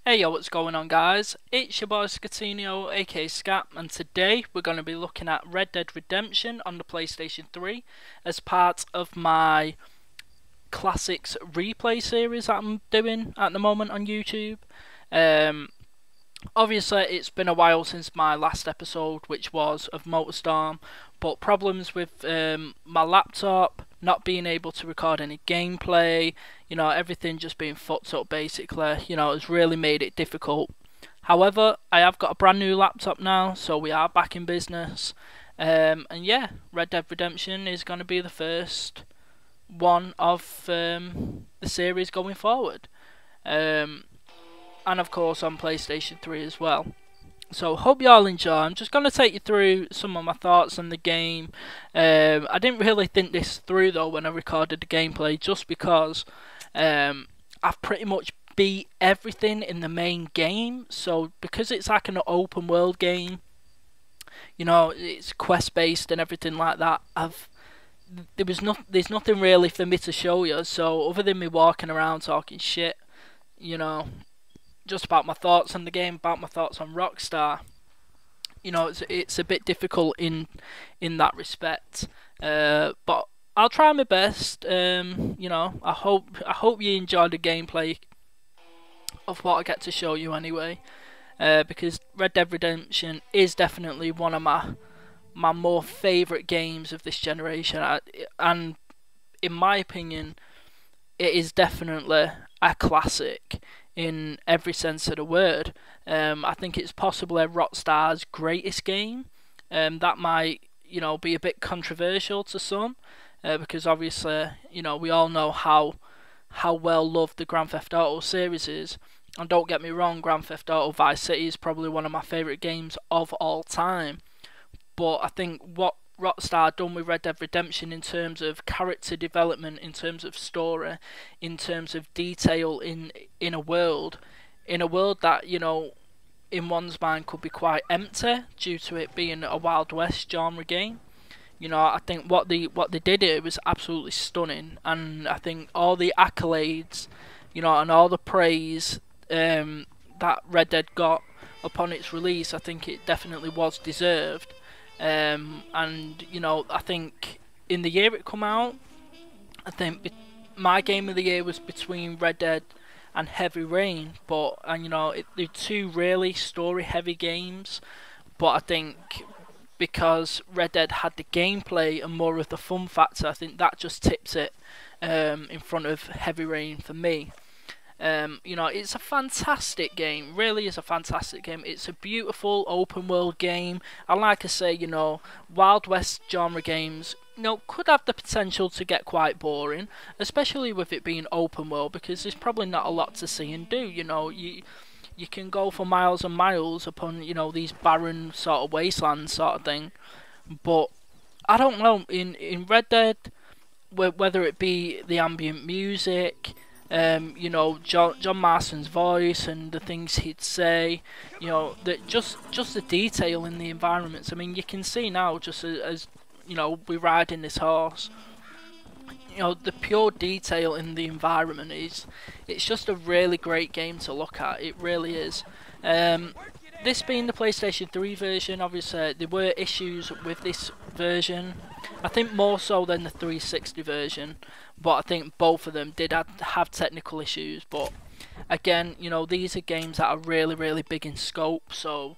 Hey yo, what's going on guys? It's your boy Scatino, aka Scat, and today we're going to be looking at Red Dead Redemption on the PlayStation 3 as part of my classics replay series that I'm doing at the moment on YouTube. Um, Obviously it's been a while since my last episode, which was of MotorStorm, but problems with my laptop, not being able to record any gameplay, everything just being fucked up basically, has really made it difficult. However, I have got a brand new laptop now, so we are back in business. And yeah, Red Dead Redemption is going to be the first one of the series going forward. And of course on PlayStation 3 as well. So hope you all enjoy. I'm just going to take you through some of my thoughts on the game. I didn't really think this through though when I recorded the gameplay, just because I've pretty much beat everything in the main game. So because it's like an open world game, it's quest based and everything like that, there's nothing really for me to show you. So other than me walking around talking shit, you know, just about my thoughts on the game, about my thoughts on Rockstar. It's a bit difficult in that respect. But I'll try my best. I hope you enjoy the gameplay of what I get to show you anyway. Because Red Dead Redemption is definitely one of my more favourite games of this generation, and in my opinion, it is definitely a classic in every sense of the word. I think it's possibly Rockstar's greatest game. That might, be a bit controversial to some, because obviously, we all know how well loved the Grand Theft Auto series is. And don't get me wrong, Grand Theft Auto Vice City is probably one of my favourite games of all time. But I think what Rockstar done with Red Dead Redemption in terms of character development, in terms of story, in terms of detail in a world that in one's mind could be quite empty due to it being a Wild West genre game. I think what they did here was absolutely stunning, and I think all the accolades, and all the praise that Red Dead got upon its release, I think it definitely was deserved. And I think in the year it come out, I think my game of the year was between Red Dead and Heavy Rain, but they're two really story heavy games. But I think because Red Dead had the gameplay and more of the fun factor, I think that just tips it in front of Heavy Rain for me. It's a fantastic game, really is a fantastic game. It's a beautiful open world game, and like I say, Wild West genre games, could have the potential to get quite boring, especially with it being open world, because there's probably not a lot to see and do. You can go for miles and miles upon, these barren sort of wastelands sort of thing. But I don't know, in Red Dead, whether it be the ambient music, John Marston's voice and the things he'd say, that just the detail in the environments. I mean, you can see now, just as we ride in this horse, the pure detail in the environment it's just a really great game to look at. It really is. This being the PlayStation 3 version, obviously there were issues with this version. I think more so than the 360 version, but I think both of them did have technical issues. But again, these are games that are really big in scope, so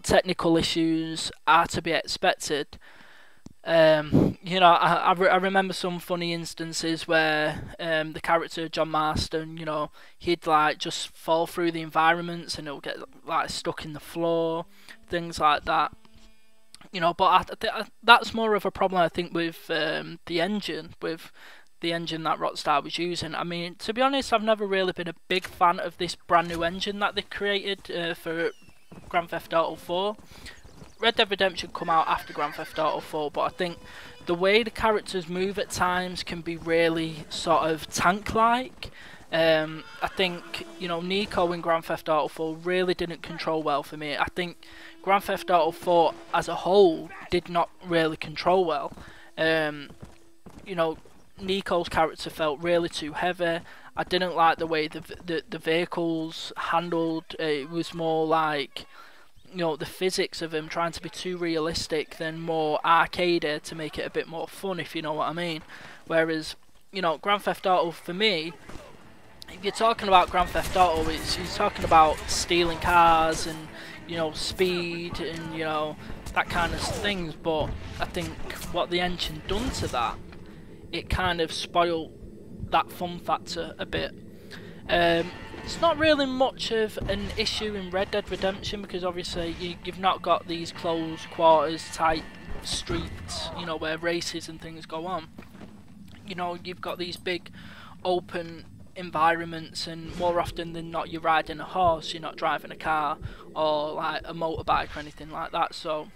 technical issues are to be expected. I remember some funny instances where the character John Marston, he'd like just fall through the environments and he'll get like stuck in the floor, things like that. But that's more of a problem, I think, with the engine that Rockstar was using. I mean, to be honest, I've never really been a big fan of this brand new engine that they created for Grand Theft Auto 4. Red Dead Redemption come out after Grand Theft Auto 4, but I think the way the characters move at times can be really sort of tank-like. I think, Nico in Grand Theft Auto 4 really didn't control well for me. I think Grand Theft Auto 4 as a whole did not really control well. Nico's character felt really too heavy. I didn't like the way the vehicles handled. It was more like, you know, the physics of him trying to be too realistic than more arcadey to make it a bit more fun, if you know what I mean. Whereas, you know, Grand Theft Auto for me, if you're talking about Grand Theft Auto, you're talking about stealing cars and, you know, speed and, you know, that kind of things. But I think what the engine done to that, it kind of spoiled that fun factor a bit. It's not really much of an issue in Red Dead Redemption because obviously you've not got these close quarters type streets, you know, where races and things go on. You know, you've got these big open environments, and more often than not you're riding a horse, you're not driving a car or like a motorbike or anything like that. So,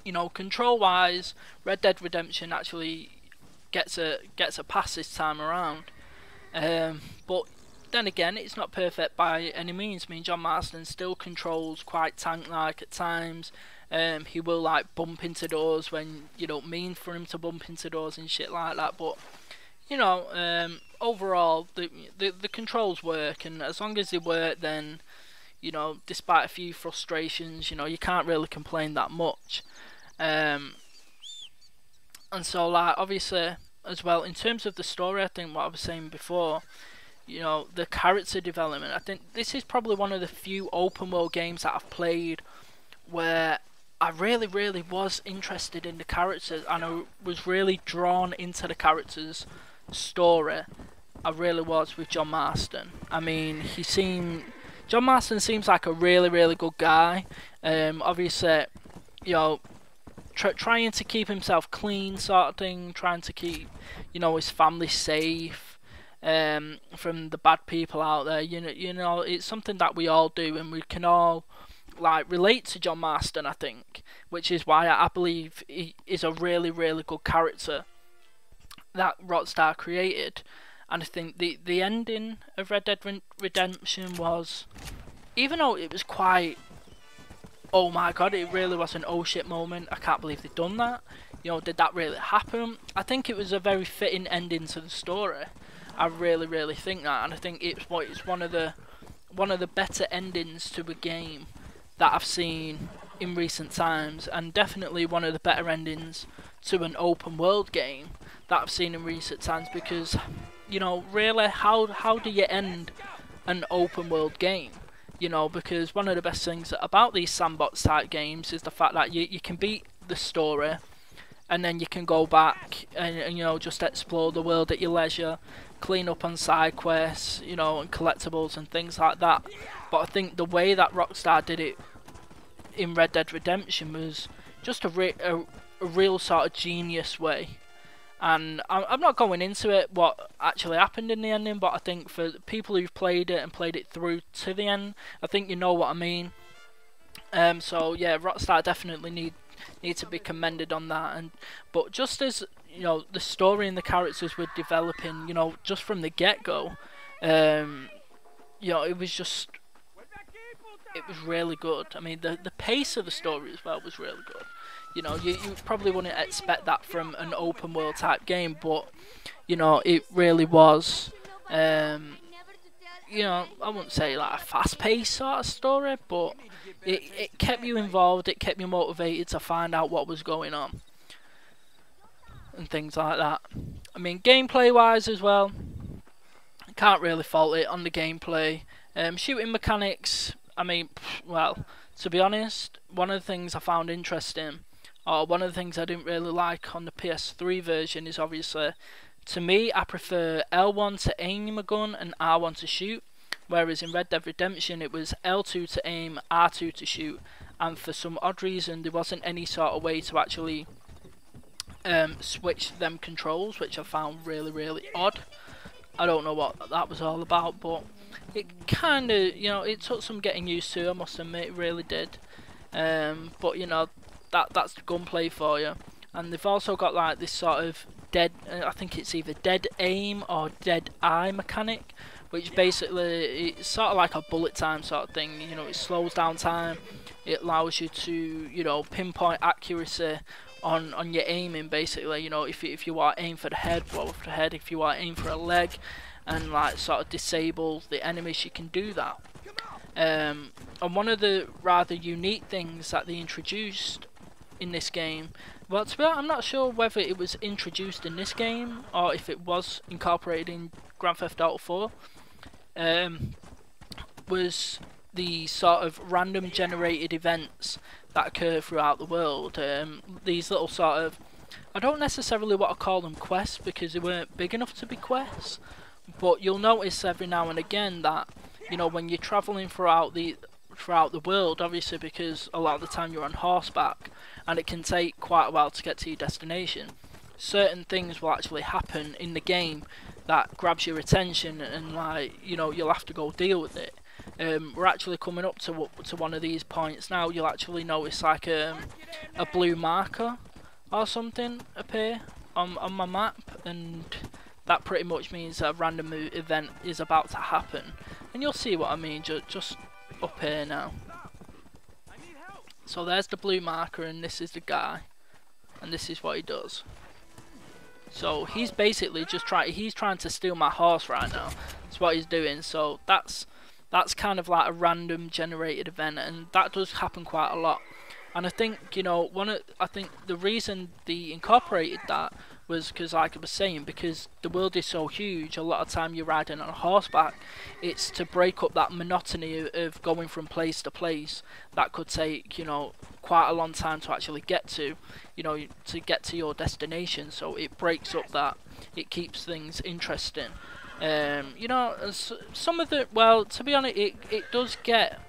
you know, control wise, Red Dead Redemption actually gets a pass this time around. But then again, it's not perfect by any means. I mean, John Marston still controls quite tank-like at times. He will like bump into doors when you don't mean for him to bump into doors and shit like that. But you know, overall, the controls work, and as long as they work, then, you know, despite a few frustrations, you know, you can't really complain that much. And so, like, obviously, as well, in terms of the story, I think what I was saying before, you know, the character development, I think this is probably one of the few open world games that I've played where I really was interested in the characters, and I was really drawn into the characters' story. I really was with John Marston. I mean, John Marston seems like a really good guy. Obviously, you know, trying to keep himself clean, sort of thing, trying to keep, you know, his family safe from the bad people out there. You know, it's something that we all do, and we can all like relate to John Marston, I think, which is why I believe he is a really good character that Rockstar created. And I think the ending of Red Dead Redemption was, even though it was quite, oh my god, it really was an oh shit moment, I can't believe they've done that, you know, did that really happen? I think it was a very fitting ending to the story. I really think that, and I think it's one of the better endings to a game that I've seen in recent times, and definitely one of the better endings to an open world game that I've seen in recent times. Because, you know, really, how do you end an open world game? You know, because one of the best things about these sandbox type games is the fact that you can beat the story, and then you can go back and you know, just explore the world at your leisure, clean up on side quests, you know, and collectibles and things like that. But I think the way that Rockstar did it in Red Dead Redemption was just a real sort of genius way. And I'm not going into it what actually happened in the ending, but I think for people who've played it and played it through to the end, I think you know what I mean. So yeah, Rockstar definitely need to be commended on that. But just as, you know, the story and the characters were developing, you know, just from the get-go, you know, it was really good. I mean, the pace of the story as well was really good. You know, you probably wouldn't expect that from an open world type game, but, you know, it really was, you know, I wouldn't say like a fast paced sort of story, but it kept you involved, it kept you motivated to find out what was going on and things like that. I mean, gameplay wise as well, can't really fault it on the gameplay. Shooting mechanics, I mean, well, to be honest, one of the things I found interesting, or one of the things I didn't really like on the PS3 version, is obviously, to me, I prefer L1 to aim a gun and R1 to shoot, whereas in Red Dead Redemption it was L2 to aim, R2 to shoot, and for some odd reason there wasn't any sort of way to actually switch them controls, which I found really odd. I don't know what that was all about, but it kind of, you know, it took some getting used to, I must admit, it really did. But, you know, that's the gunplay for you. And they've also got like this sort of dead, I think it's either dead aim or dead eye mechanic, which basically, it's sort of like a bullet time sort of thing. You know, it slows down time, it allows you to, you know, pinpoint accuracy on your aiming, basically. You know, if you want to aim for the head, blow off the head. If you want to aim for a leg, and like sort of disable the enemies, you can do that. And one of the rather unique things that they introduced in this game, well, to be honest, I'm not sure whether it was introduced in this game or if it was incorporated in Grand Theft Auto 4, was the sort of random generated events that occur throughout the world. These little sort of, I don't necessarily want to call them quests because they weren't big enough to be quests, but you'll notice every now and again that, you know, when you're travelling throughout the world, obviously because a lot of the time you're on horseback and it can take quite a while to get to your destination, certain things will actually happen in the game that grabs your attention, and like, you know, you'll have to go deal with it. We're actually coming up to one of these points now. You'll actually notice like a blue marker or something appear on my map, and that pretty much means a random event is about to happen, and you'll see what I mean just up here now. So there's the blue marker, and this is the guy, and this is what he does. So he's basically just trying to steal my horse right now. That's what he's doing. So that's kind of like a random generated event, and that does happen quite a lot. And I think, you know, I think the reason they incorporated that was because, like I was saying, because the world is so huge, a lot of time you're riding on horseback, it's to break up that monotony of going from place to place that could take, you know, quite a long time to actually get to, you know, to get to your destination. So it breaks up that, it keeps things interesting. You know, some of the, well, to be honest, it does get,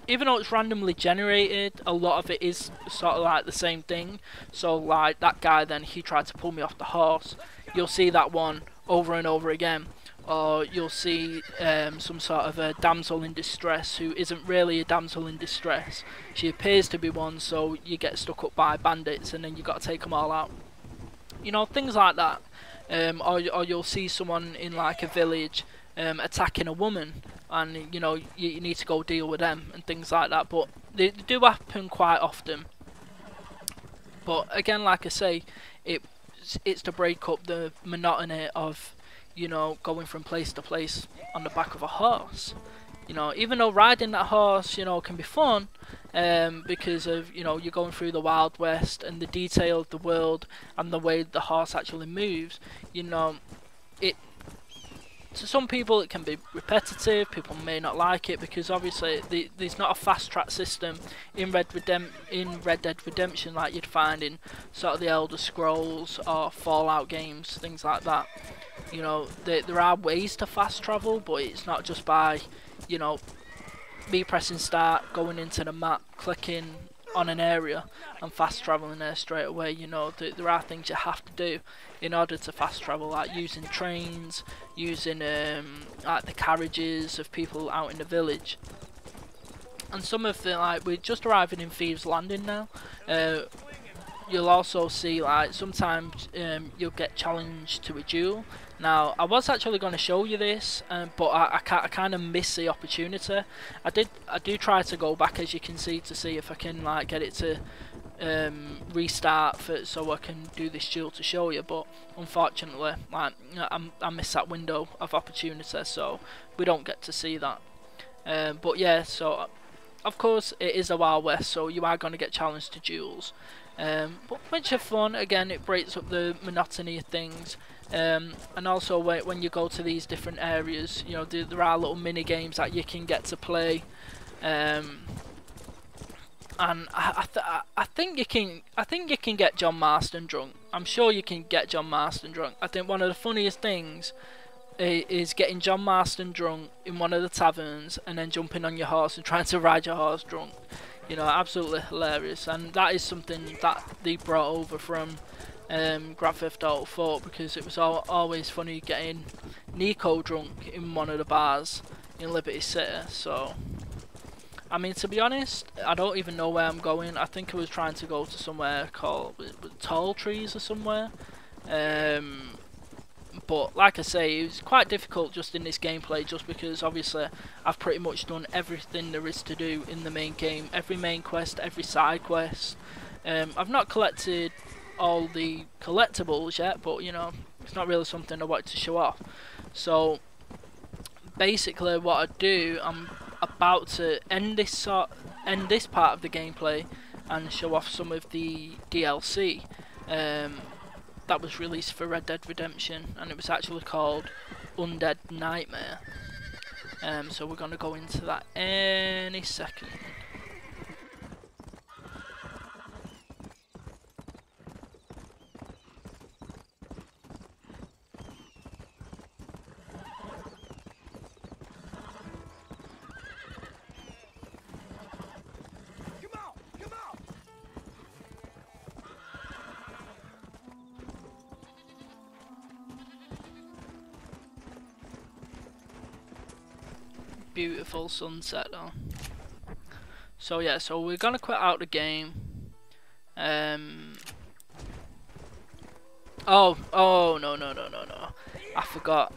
even though it's randomly generated, a lot of it is sort of like the same thing. So like that guy, then he tried to pull me off the horse. You'll see that one over and over again. Or you'll see some sort of a damsel in distress who isn't really a damsel in distress. She appears to be one, so you get stuck up by bandits and then you got to take them all out. You know, things like that. Or you'll see someone in like a village attacking a woman, and you know, you need to go deal with them and things like that. But they do happen quite often. But again, like I say, it's to break up the monotony of, you know, going from place to place on the back of a horse. You know, even though riding that horse, you know, can be fun, because of, you know, you're going through the Wild West and the detail of the world and the way the horse actually moves. You know, to some people it can be repetitive. People may not like it because obviously there's not a fast track system in Red Dead Redemption like you'd find in sort of the Elder Scrolls or Fallout games, things like that. You know, there are ways to fast travel, but it's not just by, you know, me pressing start, going into the map, clicking on an area and fast traveling there straight away. You know, there are things you have to do in order to fast travel, like using trains, using like the carriages of people out in the village. And some of the, like, we're just arriving in Thieves Landing now. You'll also see, like, sometimes you'll get challenged to a duel. Now, I was actually going to show you this, but I kind of missed the opportunity. I do try to go back, as you can see, to see if I can like get it to restart so I can do this duel to show you. But unfortunately, like, I missed that window of opportunity, so we don't get to see that. But yeah, so of course it is a Wild West, so you are going to get challenged to duels. But which are fun. Again, it breaks up the monotony of things. And also when you go to these different areas, you know, there are little mini games that you can get to play. And I think you can get John Marston drunk. I'm sure you can get John Marston drunk. I think one of the funniest things is getting John Marston drunk in one of the taverns and then jumping on your horse and trying to ride your horse drunk. You know, absolutely hilarious. And that is something that they brought over from Grand Theft Auto 4, because it was always funny getting Nico drunk in one of the bars in Liberty City. So, I mean, to be honest, I don't even know where I'm going. I think I was trying to go to somewhere called Tall Trees or somewhere. But like I say, it was quite difficult just in this gameplay, just because obviously I've pretty much done everything there is to do in the main game. Every main quest, every side quest. I've not collected all the collectibles yet, but you know, it's not really something I wanted to show off. So basically what I do, I'm about to end this part of the gameplay and show off some of the DLC that was released for Red Dead Redemption, and it was actually called Undead Nightmare. So we're gonna go into that any second. Beautiful sunset though. So yeah, so we're gonna quit out the game. Oh no. I forgot.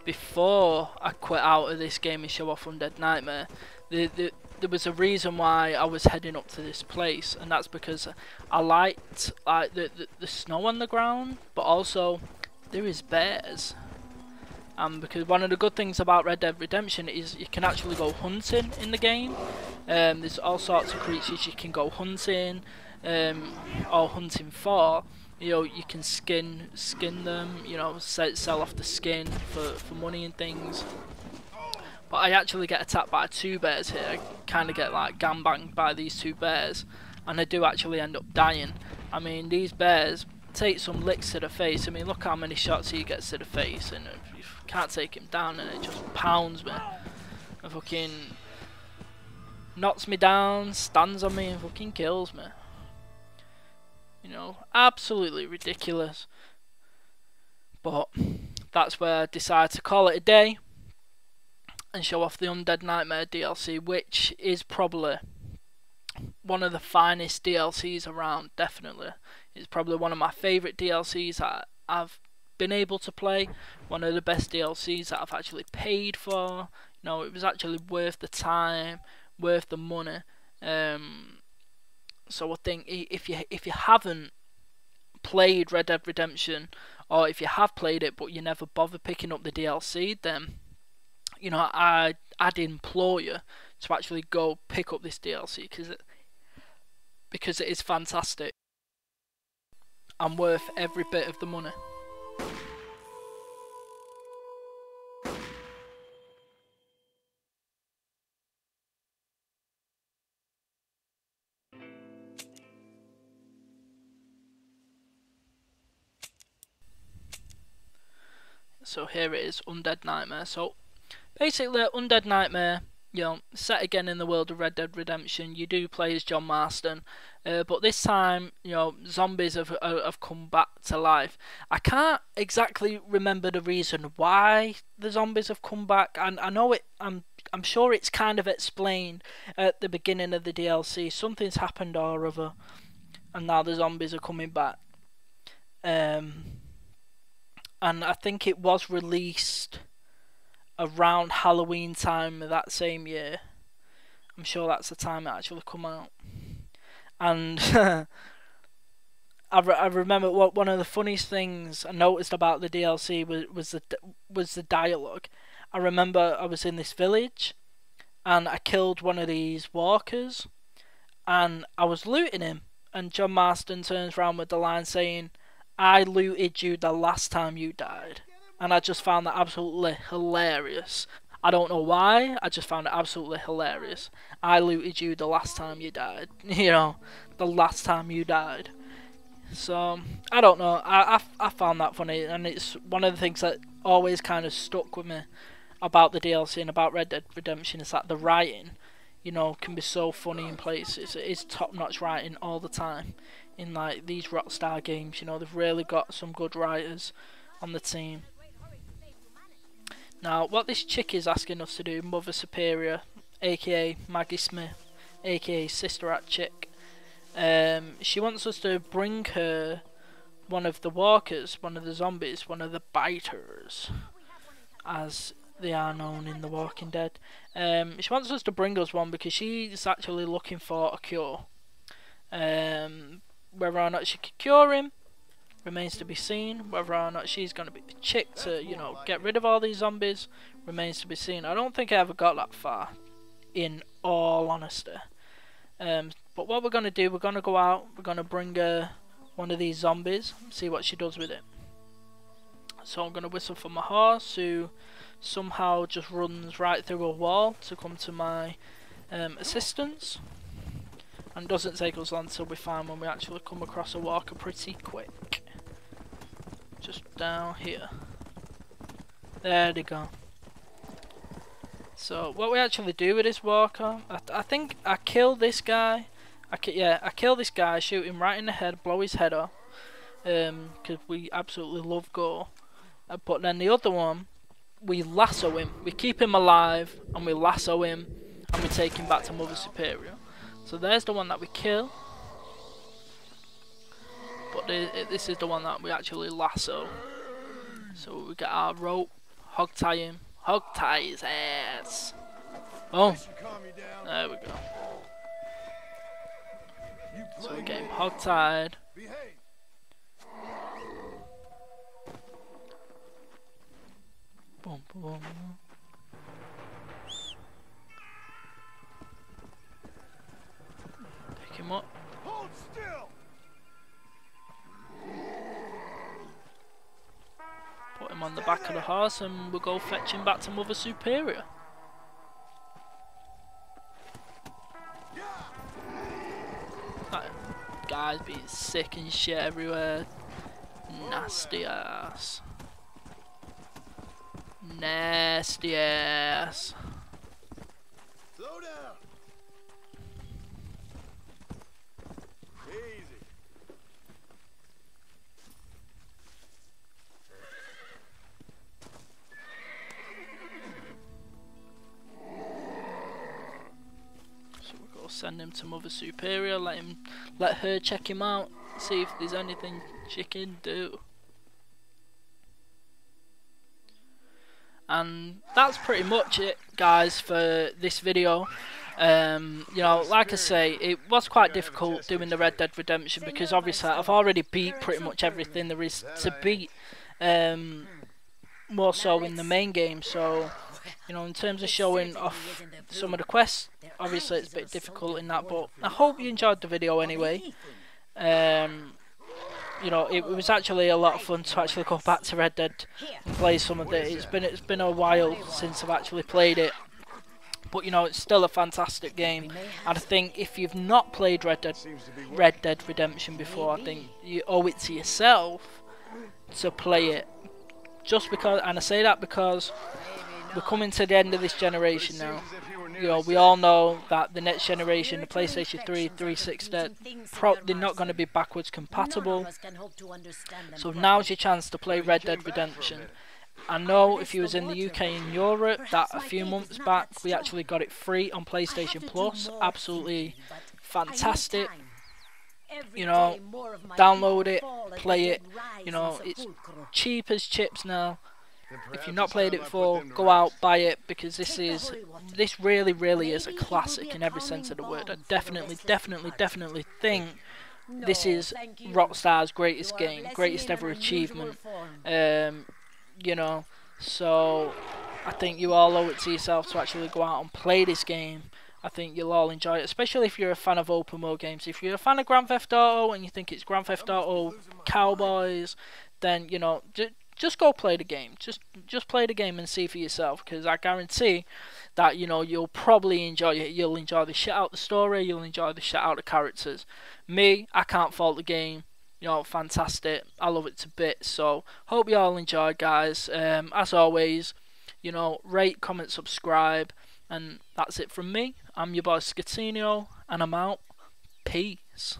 Before I quit out of this game and show off Undead Nightmare, there was a reason why I was heading up to this place, and that's because I liked like the snow on the ground, but also there is bears. Because one of the good things about Red Dead Redemption is you can actually go hunting in the game. There's all sorts of creatures you can go hunting, or hunting for. You know, you can skin them. You know, sell off the skin for money and things. But I actually get attacked by 2 bears here. I kind of get like gangbanged by these 2 bears, and I do actually end up dying. I mean, these bears take some licks to the face. I mean, look how many shots he gets to the face, and you can't take him down, and it just pounds me. And fucking knocks me down, stands on me, and fucking kills me. You know, absolutely ridiculous. But that's where I decide to call it a day and show off the Undead Nightmare DLC, which is probably one of the finest DLCs around. Definitely, it's probably one of my favourite DLCs that I've been able to play. One of the best DLCs that I've actually paid for. You know, it was actually worth the time, worth the money. So I think if you haven't played Red Dead Redemption, or if you have played it but you never bother picking up the DLC, then you know, I'd implore you to actually go pick up this DLC because it is fantastic and worth every bit of the money. So here it is, Undead Nightmare. So basically, Undead Nightmare, you know, set again in the world of Red Dead Redemption. You do play as John Marston, but this time, you know, zombies have come back to life. I can't exactly remember the reason why the zombies have come back, and I know it. I'm sure it's kind of explained at the beginning of the DLC. Something's happened or other, and now the zombies are coming back. And I think it was released around Halloween time of that same year. I'm sure that's the time it actually come out. And I remember one of the funniest things I noticed about the DLC was the dialogue. I remember I was in this village and I killed one of these walkers and I was looting him, and John Marston turns around with the line saying, "I looted you the last time you died." And I just found that absolutely hilarious. I don't know why, I just found it absolutely hilarious. I looted you the last time you died. You know, the last time you died. So, I don't know, I found that funny, and it's one of the things that always kind of stuck with me about the DLC and about Red Dead Redemption, is that the writing, you know, can be so funny in places. It is top-notch writing all the time in like these Rockstar games. You know, they've really got some good writers on the team. Now, what this chick is asking us to do, Mother Superior, aka Maggie Smith, aka Sister Act Chick, she wants us to bring her one of the walkers, one of the zombies, one of the biters, as they are known in The Walking Dead. She wants us to bring us one because she's actually looking for a cure. Whether or not she can cure him remains to be seen. Whether or not she's going to be the chick to, you know, get rid of all these zombies remains to be seen. I don't think I ever got that far, in all honesty. But what we're going to do, we're going to go out, we're going to bring one of these zombies, see what she does with it. So I'm going to whistle for my horse, who somehow just runs right through a wall to come to my assistance. And doesn't take us long till we find when we actually come across a walker pretty quick. Just down here. There they go. So what we actually do with this walker, I think I kill this guy. I kill this guy, shoot him right in the head, blow his head off. Because we absolutely love gore. But then the other one, we lasso him. We keep him alive and we lasso him and we take him back to Mother Superior. So there's the one that we kill. But this is the one that we actually lasso. So we get our rope, hog tie him, hog tie his ass. Boom. There we go. So we get him hog tied. Boom, boom, boom. Pick him up. Hold still. Put him on the back of the horse and we'll go fetch him back to Mother Superior. That guy's being sick and shit everywhere. Nasty ass. Nasty ass. Slow down. Easy. So we'll go send him to Mother Superior, let her check him out, see if there's anything she can do. And that's pretty much it, guys, for this video. You know, like I say, it was quite difficult doing the Red Dead Redemption because obviously I've already beat pretty much everything there is to beat, more so in the main game. So, you know, in terms of showing off some of the quests, obviously it's a bit difficult in that, but I hope you enjoyed the video anyway. You know, it was actually a lot of fun to actually go back to Red Dead and play some of it. It's been a while since I've actually played it, but you know, it's still a fantastic game. And I think if you've not played Red Dead Redemption before, I think you owe it to yourself to play it. Just because, and I say that because we're coming to the end of this generation now. You know, we all know that the next generation, the PlayStation 3, 360, they're not going to be backwards compatible. So now's your chance to play Red Dead Redemption. I know if you was in the UK and Europe, that a few months back we actually got it free on PlayStation Plus. Absolutely fantastic. You know, download it, play it. You know, it's cheap as chips now. If you've not played it before, go out, buy it, because this really is a classic in every sense of the word. I definitely think this is Rockstar's greatest game, greatest ever achievement. You know, so I think you all owe it to yourself to actually go out and play this game. I think you'll all enjoy it, especially if you're a fan of open world games. If you're a fan of Grand Theft Auto and you think it's Grand Theft Auto Cowboys, then, you know, just go play the game. Just play the game and see for yourself, because I guarantee that, you know, you'll probably enjoy it. You'll enjoy the shit out of the story. You'll enjoy the shit out of the characters. Me, I can't fault the game. You know, fantastic. I love it to bits. So hope you all enjoyed, guys. As always, you know, rate, comment, subscribe, and that's it from me. I'm your boy Scatino, and I'm out. Peace.